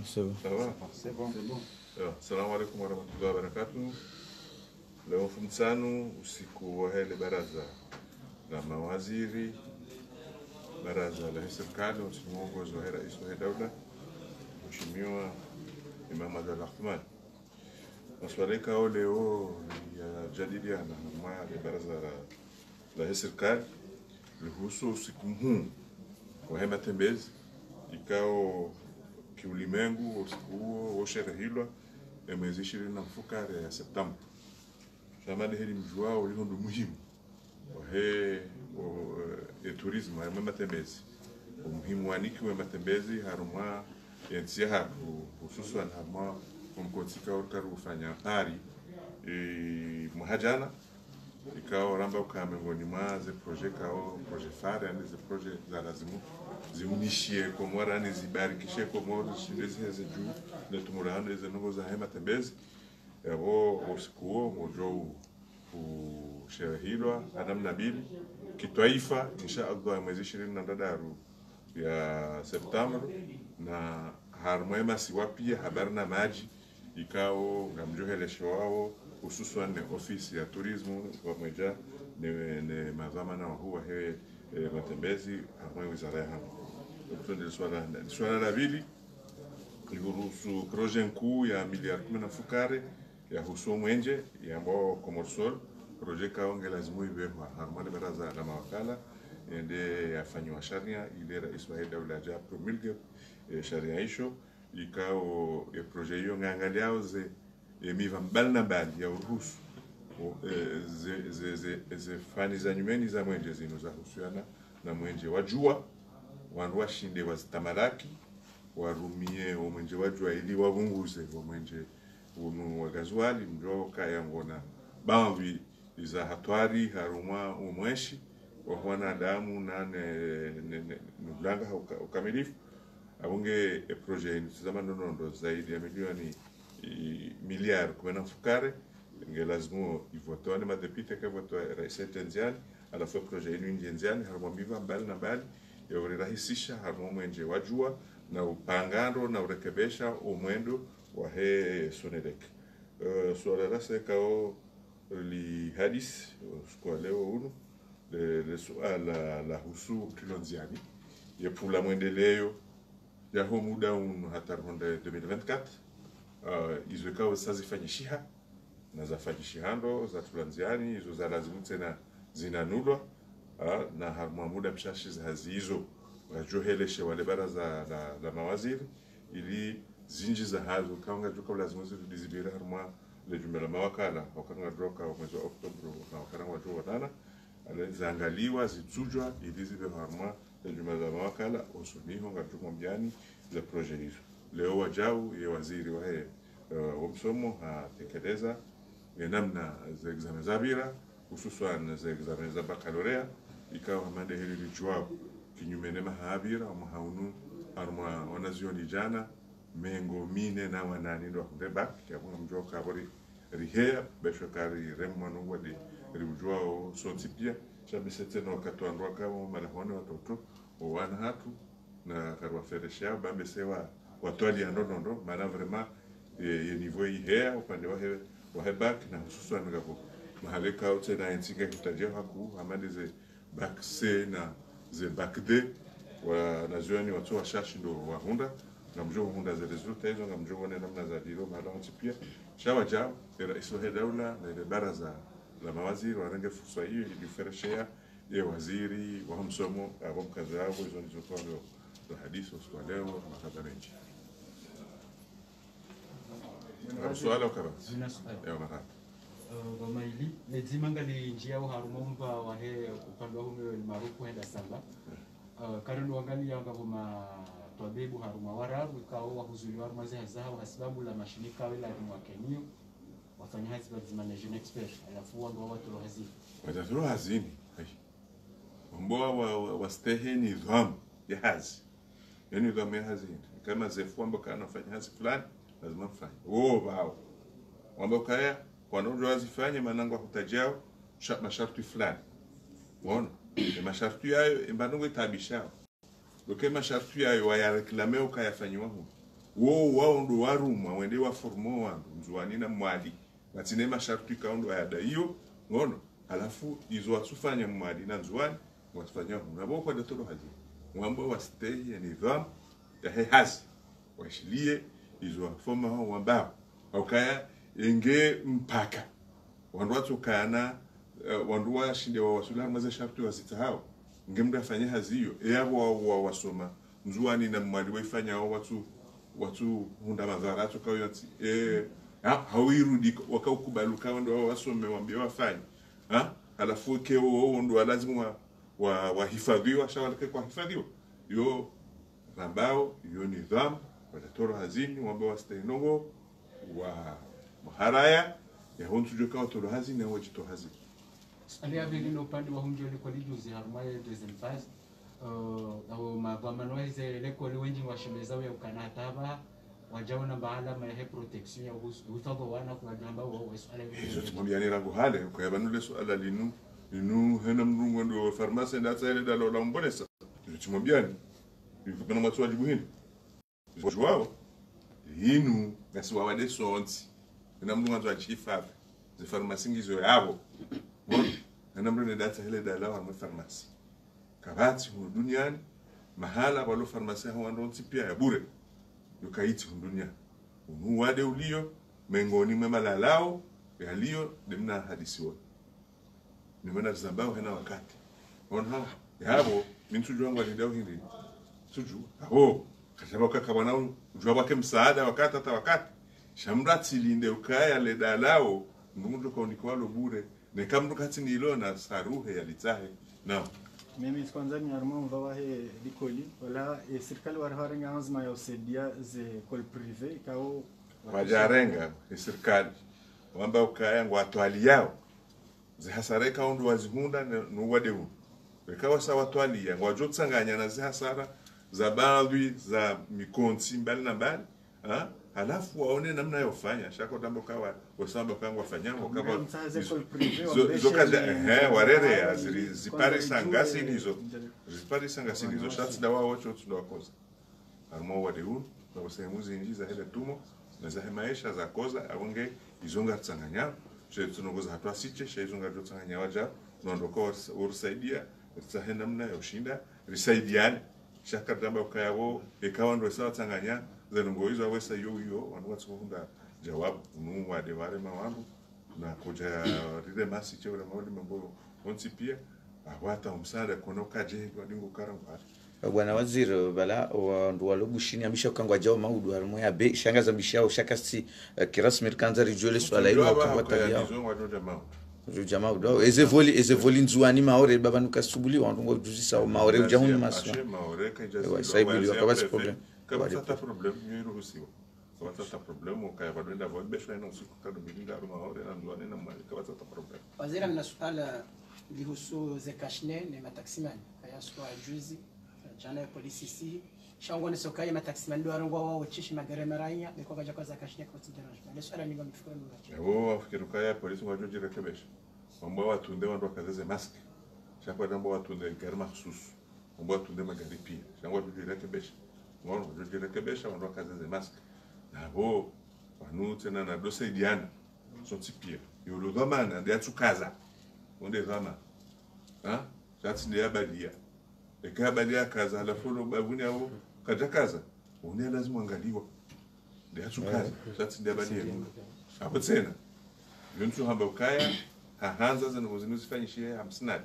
c'est bon. Assalamu alaikum warahmatullahi wabarakatuh. Leo mfumsanu usiku wa hele baraza la mawaziri, baraza la serikali chini ya uongozi wa rais wa dawla Mheshimiwa Imam Abdul Rahman. Maswala yao leo yajadiliana na baraza la serikali kuhusu usiku huu wa matembezi ikao kiulimwengu. Usiku huo usherehilwa mwezi 20 ya Septemba. Shamani hili mjuao ulio muhimu wa tourism ya matembezi. Umuhimu waniki wa matembezi haruma yensia hapo hususan haruma kumkotika urkaru kufanya ari muhajana ikao ramba ukamengoni maze project kao project fare yani ze project za lazimu zimunishie kwa mwara ni zibarikishe kwa mwara shindezi heze juu na tumurahano ze nungo za hema tembezi yabo usikuo mojo usherehilwa Adam Nabili kitaifa inshallah mwezi 23 ya Septemba na harumwema siwapia habarna maji ikao ngamjohelesho wao hususan ofisi ya turismu pamoja na mazamana huwa he matembezi ambayo wizara ya hapo. Ndio swala la pili kuhusu projet kuu ya miliari 10 fukare ya husu mwenje ya ambao Komorsol projet kaonge lazima iwe harmoni baraza la mawakala ende yafanywa sharia ile rais wa dawla ja promulgue sharia hiyo ikao projet hiyo ngangaliao ze miva mbali na mbali ya uruhusu ze fani za nyumeni za mwenje zino za husiana na mwenje wajua wandu washinde wazitamalaki warumie mwenje wajua ili wabunguze mwenje unu wagazwali mjoka yangona bawi za hatwari haruma umweshi wa wanadamu na nulanga ukamilifu abunge projet tuzama nondo zaidi ya miliari 10 fukare ngelazimo ivotone madepite kwa voto rais tenziani alafu projet inu indienziani haruma miva mbali na mbali ya urirahisisha haruma mwenje wajua na upangando na urekebesha umwendo wa he Sonedek. Swala la sekao li hadis kwa leo uno le suala la husu kilonziani ya pula mwendeleo ya ho muda un hataronda 2024 izwekao sazifanyishiha na zafanyishihando za tulanziani hizo za lazimu tena zinanulwa na harumwa muda mshashi za hazi hizo wajoheleshe wale baraza la mawaziri ili zinji za hazo kaunga joka lazima zidizibira harumwa le jumla mawakala wakanga droka mwezi wa Oktoba na wakanga wajua wadana zaangaliwa zitujwa ili zibe harumwa le jumla mawakala usuniho ngatuko mjani za projet hizo. Leo wajau ya waziri wa msomo hatekeleza namna za examen za bira hususan za examen za baccalaureat ikawa mande hili lijuao kinyume na mahabira au mahaunu harumwa wanazioni jana mengo mine na wanani ndo ndebak ya mjoka bori rihea beshokari remwanu wadi rimjwao sontipia shabisete no katwandwa kama malahone watoto wana hatu na karwa feresha bambe sewa watwali andondo maana vraiment ye niveau ihea upande wa hebak na hususan ngapo mahaleka utena ensinga kutajia haku amande ze bac C na ze bac D wa nazioni watu washashi ndo wahunda na mjogo hunda za resulta hizo na mjogo na namna za dilo maana pia shawa jao rais wa dawla na baraza la mawaziri wanange fursa hiyo ili kufereshea ya waziri wa msomo au mkazi wao hizo ndizo kwa leo hadithi kwa leo na kadhalika. Swala ukaba zina swali ya mara goma ili nezimangali njia au harumomba wa he upande wa hume maarufu henda samba karendo wangali yanga goma twabebu haruma warabu ikao wahuzuri warumaze hazaha hasibabu la mashinika wala ni wakenio wafanya hazi bazima na jeune expert alafu wando watu hazini watatu hazini mboa wa steheni dham ya hazi yani dham ya hazini kama zefu ambao kana fanya hazi fulani lazima mfanye wao wamba kaya kwa ndio wazifanye manango kutajao masharti fulani unaona masharti hayo imbanungo itabishao doke masharti hayo wayareklame ukayafanywa wao ndo warumwa wende wa formo wangu nzuani na mwadi batine masharti kaundo ayada hiyo unaona alafu izo watufanya mwadi na nzuani watufanya nabo kwa dotoro haji mwambo wa stay ya nidham ya hehazi washilie izo wafoma hao wambao ukaya inge mpaka wandu watu kana wandu washinde wa wasula maza sharti wazita hao ngemda afanye hazi hiyo yabo wa wasoma nzuani na mwadi waifanya watu hunda madhara tu kwa yote hawirudi wakaukubali ndo wasome waambie wafanye alafu keo ndo lazima wahifadhiwa shawalike kwa hifadhiwa yo rambao yo nidhamu watatoro hazini waambie wastainogo wa maharaya ya hontu joka watoro hazini na wajito hazini alia vile no upande wa humjoli kwa lijuzi harumaye deuxième phase au mapambano hizi leko wengi washimeza wa ukanataba wajaona bahala mahe protection ya uthago wana kwa jamba wao swala hizo tumwambiani rangu hale kwa banule swala linu hena mrungu ndo farmasi ndata ile dalo la mbonesa tumwambiani kuna watu wajibu hili wao hinu ngasi wa wade sonti na mrungu ndo achifa ze farmasi ngizo yabo na mrungu ndata ile dalo wa farmasi kabati duniani mahala walo farmasi hao ndo pia ya bure yukaiti dunia unuwade ulio mengoni memalalao yalio demna hadisiwa nimena zambao hena wakati ona yabo mintuju wangu alidao hindi tuju kasaba kakabana ujua wake msaada wakati hata wakati shamrati linde ukaya le dalao ndugu kwa unikwalo bure ne kamdu kati nilo na saruhe yalitahe na mimi kwanza ni armand vawahe likoli wala serikali warharenga azma ya usedia ze kol privé kao wajarenga serikali wamba ukaya ngwatwali yao ze hasareka ndo wazihunda nuwade hu bekawa sawa twali ya ngwajotsanganya na ze hasara za baadhi za mikonti mbali na mbali halafu waone namna yofanya shako tambo kawa wasamba kwangu wafanyango kama zokaja warere zipari sangasi hizo shati dawa wote tunawakoza armo wade hu na wasemuzi injiza hele tumo na za maisha za koza aonge izonga tsanganya je tunogoza hatwa siche she izonga tsanganya waja naondoka ursaidia tsahenda namna yoshinda risaidiane shaka tamba kayawo ekawa ndo sawa tsanganya zenongo hizo awesa yo wanwatsu hunda jawabu nuwa de wale mawangu na koja ride masi chewe mauli mambo onti pia awata umsada konoka je kwa dingo karamba bwana waziri bala ndo walobushini amisha kangwa jao maudu harimo ya be shangaza bishao shakasi kirasmi kanza rijole swala hilo kwa tabia jamaa ndo ezevoli nzuani maore baba nukasubuli wangu juzisa maore ujahuni maso maore kaja saibuli wakabasi problem kabata problem niruhusiwa kabata problem ukaya badenda bodbesha ina usiku kado bilinga maore na nzuani na mali kabata problem waziri mna suala lihusu zekashne na mataximani haya swala juzi jana polisi si shangone sokai mataximani ndo arangwa wao chishi magare maranya biko kaja kwa zakashne kwa tijana ile swala ni mfikira mwache afikiru kaya polisi wajoji rekebesha mambo watunde wandu wakazeze mask shakwa dambo watunde gari mahsusu mambo watunde magari pia shangwa wajoji rekebesha ngono wajoji rekebesha wandu wakazeze mask na wanu tena na dose diana sonti pia yolo dhamana ndia tukaza onde dhama shati ndia badia ekabadia kaza alafu babuni hao kaja kaza une lazima angaliwa ndia tukaza shati ndia badia hapo tena yontu hamba ukaya hanza zinozifanyishie 50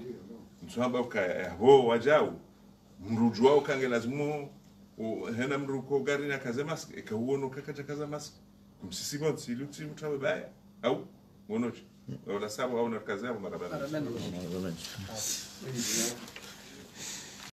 mtu hamba ukaya wajao mrujwa ukange lazima hena mruko gari na kaza mask ekahuono kakaja kaza mask kumsisigo siluti mtawe baya au ngonochi wala sababu au na kaza au marabana